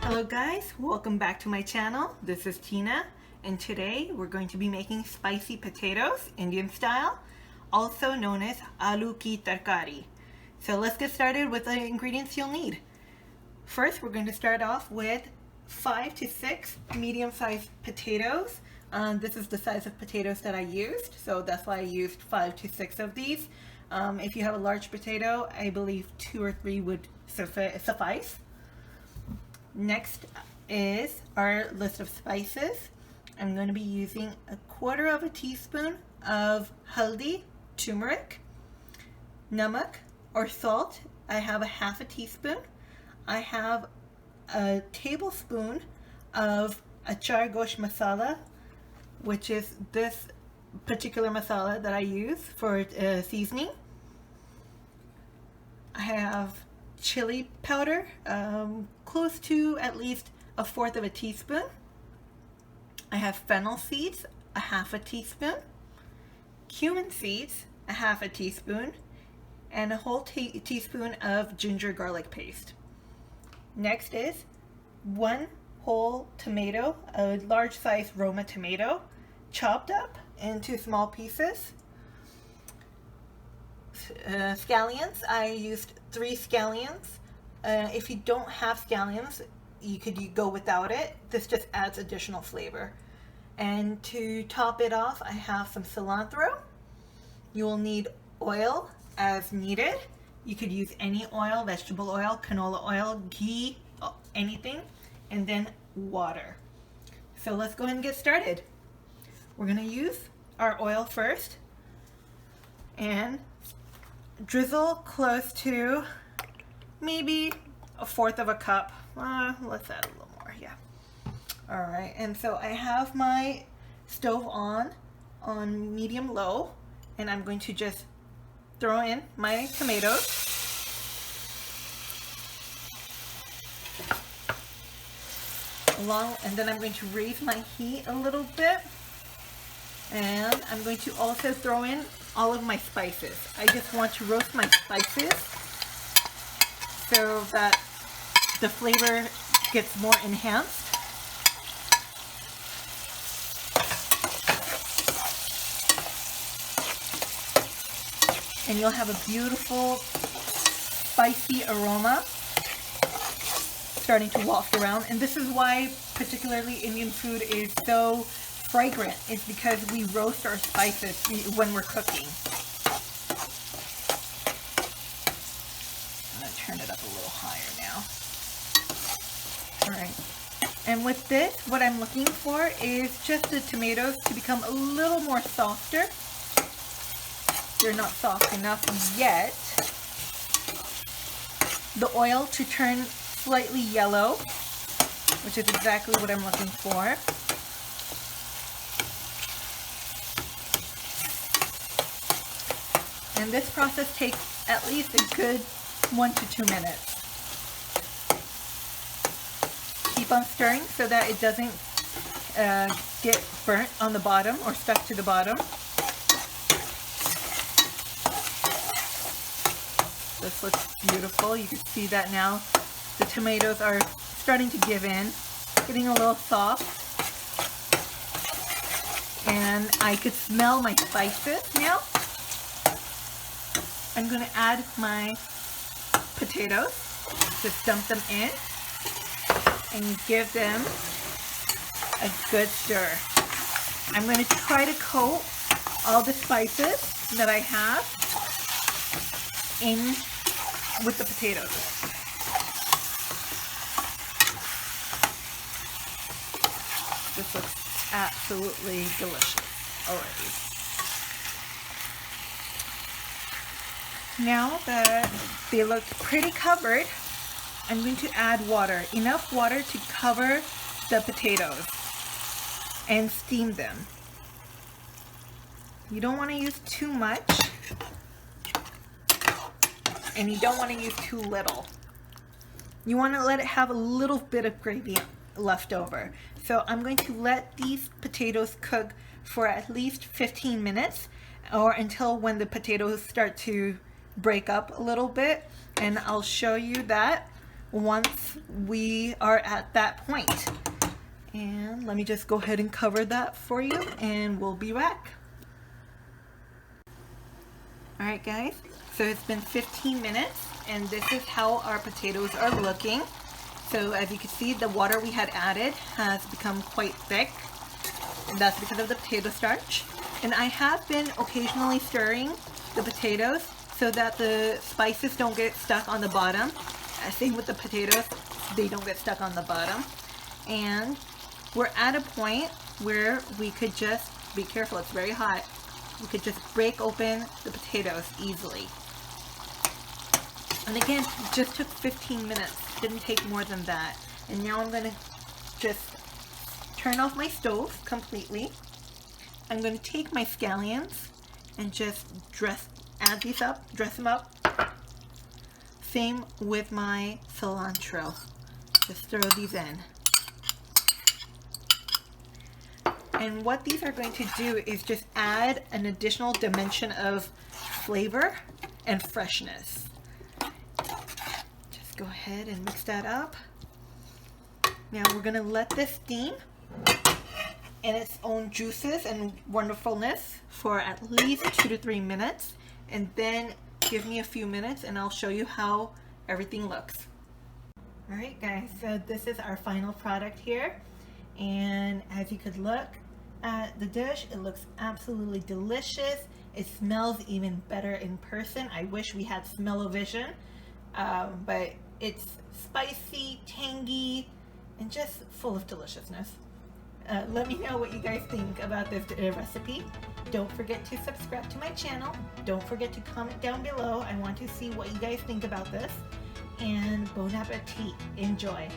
Hello guys, welcome back to my channel. This is Tina, and today we're going to be making spicy potatoes, Indian style, also known as Aloo Tarkari. So let's get started with the ingredients you'll need. First, we're going to start off with 5 to 6 medium-sized potatoes. This is the size of potatoes that I used, so that's why I used 5 to 6 of these. If you have a large potato, I believe 2 or 3 would suffice. Next is our list of spices. I'm going to be using 1/4 teaspoon of haldi, turmeric, namak or salt. I have 1/2 teaspoon. I have a tablespoon of achar gosh masala, which is this particular masala that I use for seasoning. I have chili powder, close to at least 1/4 teaspoon. I have fennel seeds, 1/2 teaspoon. Cumin seeds, 1/2 teaspoon. And a whole teaspoon of ginger garlic paste. Next is 1 whole tomato, a large size Roma tomato, chopped up into small pieces. Scallions, I used 3 scallions. If you don't have scallions, you could go without it. This just adds additional flavor. And to top it off, I have some cilantro. You will need oil as needed. You could use any oil, vegetable oil, canola oil, ghee, anything, and then water. So let's go ahead and get started. We're going to use our oil first and drizzle close to maybe 1/4 cup. Let's add a little more, yeah. All right, and so I have my stove on medium low, and I'm going to just throw in my tomatoes. And then I'm going to raise my heat a little bit, and I'm going to also throw in all of my spices. I just want to roast my spices so that the flavor gets more enhanced. And you'll have a beautiful spicy aroma starting to waft around. And this is why particularly Indian food is so fragrant. It's because we roast our spices when we're cooking. I'm going to turn it up a little higher now. Alright. And with this, what I'm looking for is just the tomatoes to become a little more softer. They're not soft enough yet. The oil to turn slightly yellow, which is exactly what I'm looking for. And this process takes at least a good 1 to 2 minutes. Keep on stirring so that it doesn't get burnt on the bottom or stuck to the bottom. This looks beautiful. You can see that now the tomatoes are starting to give in, getting a little soft. And I could smell my spices now. I'm going to add my potatoes, just dump them in, and give them a good stir. I'm going to try to coat all the spices that I have in with the potatoes. This looks absolutely delicious already. Now that they look pretty covered, I'm going to add water. Enough water to cover the potatoes and steam them. You don't want to use too much, and you don't want to use too little. You want to let it have a little bit of gravy left over. So I'm going to let these potatoes cook for at least 15 minutes or until when the potatoes start to break up a little bit, and I'll show you that once we are at that point. And let me just go ahead and cover that for you and we'll be back. Alright guys, so it's been 15 minutes and this is how our potatoes are looking. So as you can see, the water we had added has become quite thick. And that's because of the potato starch. And I have been occasionally stirring the potatoes so that the spices don't get stuck on the bottom. Same with the potatoes, they don't get stuck on the bottom. And we're at a point where we could just, be careful, it's very hot, we could just break open the potatoes easily. And again, it just took 15 minutes, didn't take more than that. And now I'm gonna just turn off my stove completely. I'm gonna take my scallions and just add these up, dress them up. Same with my cilantro, just throw these in. And what these are going to do is just add an additional dimension of flavor and freshness. Just go ahead and mix that up. Now we're going to let this steam in its own juices and wonderfulness for at least 2 to 3 minutes. And then give me a few minutes and I'll show you how everything looks. Alright guys, so this is our final product here. And as you could look at the dish, it looks absolutely delicious. It smells even better in person. I wish we had smell-o-vision, but it's spicy, tangy, and just full of deliciousness. Let me know what you guys think about this recipe. Don't forget to subscribe to my channel. Don't forget to comment down below. I want to see what you guys think about this. And bon appetit. Enjoy.